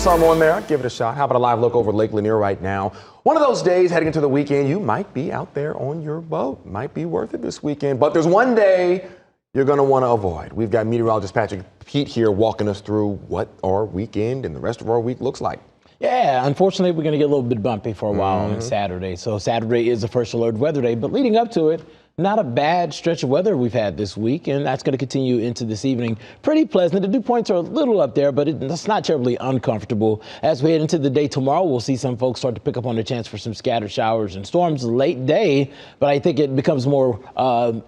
some on there. Give it a shot. How about a live look over Lake Lanier right now? One of those days heading into the weekend, you might be out there on your boat. Might be worth it this weekend. But there's one day you're going to want to avoid. We've got meteorologist Patrick Pete here walking us through what our weekend and the rest of our week looks like. Yeah, unfortunately, we're going to get a little bit bumpy for a while on Saturday. So Saturday is the first alert weather day, but leading up to it, not a bad stretch of weather we've had this week, and that's going to continue into this evening. Pretty pleasant. The dew points are a little up there, but it's not terribly uncomfortable. As we head into the day tomorrow, we'll see some folks start to pick up on the chance for some scattered showers and storms late day, but I think it becomes more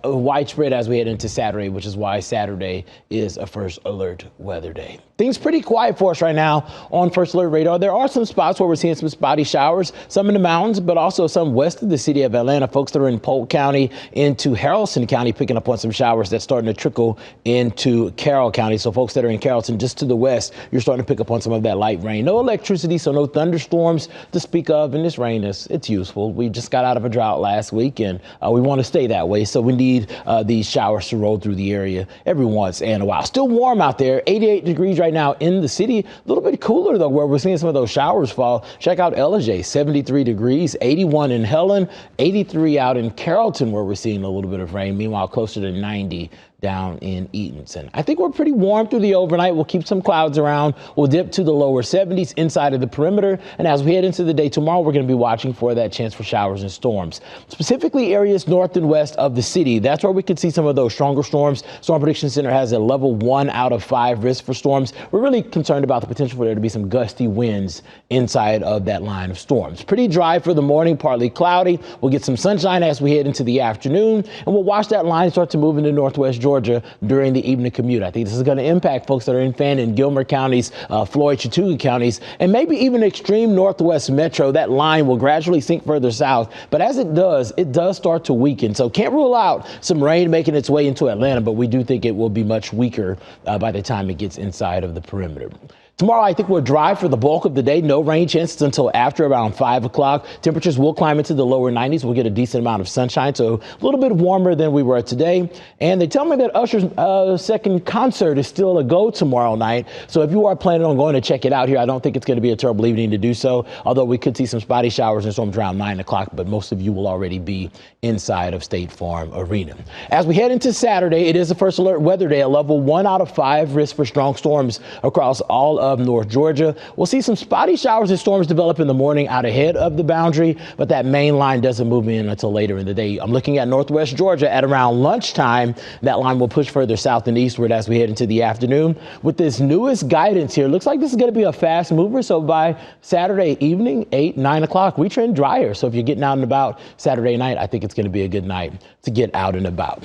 widespread as we head into Saturday, which is why Saturday is a first alert weather day. Things pretty quiet for us right now on first alert radar. There are some spots where we're seeing some spotty showers, some in the mountains, but also some west of the city of Atlanta. Folks that are in Polk County into Haralson County picking up on some showers that's starting to trickle into Carroll County. So folks that are in Carrollton just to the west, you're starting to pick up on some of that light rain. No electricity, so no thunderstorms to speak of. And this rain it's useful. We just got out of a drought last week, and we want to stay that way. So we need these showers to roll through the area every once in a while. Still warm out there, 88 degrees right now in the city. A little bit cooler, though, where we're seeing some of those showers fall. Check out Ellijay, 73 degrees, 81 in Helen, 83 out in Carrollton, where we're seeing a little bit of rain. Meanwhile, closer to 90 down in Eatonton. I think we're pretty warm through the overnight. We'll keep some clouds around. We'll dip to the lower 70s inside of the perimeter. And as we head into the day tomorrow, we're going to be watching for that chance for showers and storms, specifically areas north and west of the city. That's where we could see some of those stronger storms. Storm Prediction Center has a level 1 out of 5 risk for storms. We're really concerned about the potential for there to be some gusty winds inside of that line of storms. Pretty dry for the morning, partly cloudy. We'll get some sunshine as we head into the afternoon, and we'll watch that line start to move into northwest Georgia during the evening commute. I think this is going to impact folks that are in Fannin and Gilmer counties, Floyd, Chattooga counties, and maybe even extreme northwest metro. That line will gradually sink further south, but as it does start to weaken. So can't rule out some rain making its way into Atlanta, but we do think it will be much weaker by the time it gets inside of the perimeter. Tomorrow, I think we're dry for the bulk of the day. No rain chances until after around 5 o'clock. Temperatures will climb into the lower 90s. We'll get a decent amount of sunshine, so a little bit warmer than we were today. And they tell me that Usher's second concert is still a go tomorrow night. So if you are planning on going to check it out here, I don't think it's going to be a terrible evening to do so, although we could see some spotty showers and storms around 9 o'clock, but most of you will already be inside of State Farm Arena. As we head into Saturday, it is the first alert weather day, a level 1 out of 5 risk for strong storms across all of North Georgia. We'll see some spotty showers and storms develop in the morning out ahead of the boundary, but that main line doesn't move in until later in the day. I'm looking at northwest Georgia at around lunchtime. That line will push further south and eastward as we head into the afternoon. With this newest guidance here, looks like this is going to be a fast mover. So by Saturday evening, 8, 9 o'clock, we trend drier. So if you're getting out and about Saturday night, I think it's going to be a good night to get out and about.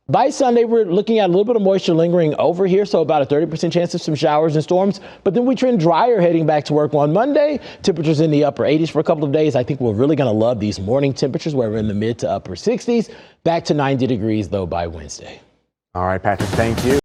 By Sunday, we're looking at a little bit of moisture lingering over here, so about a 30% chance of some showers and storms. But then we trend drier heading back to work on Monday. Temperatures in the upper 80s for a couple of days. I think we're really going to love these morning temperatures where we're in the mid to upper 60s. Back to 90 degrees, though, by Wednesday. All right, Patrick, thank you.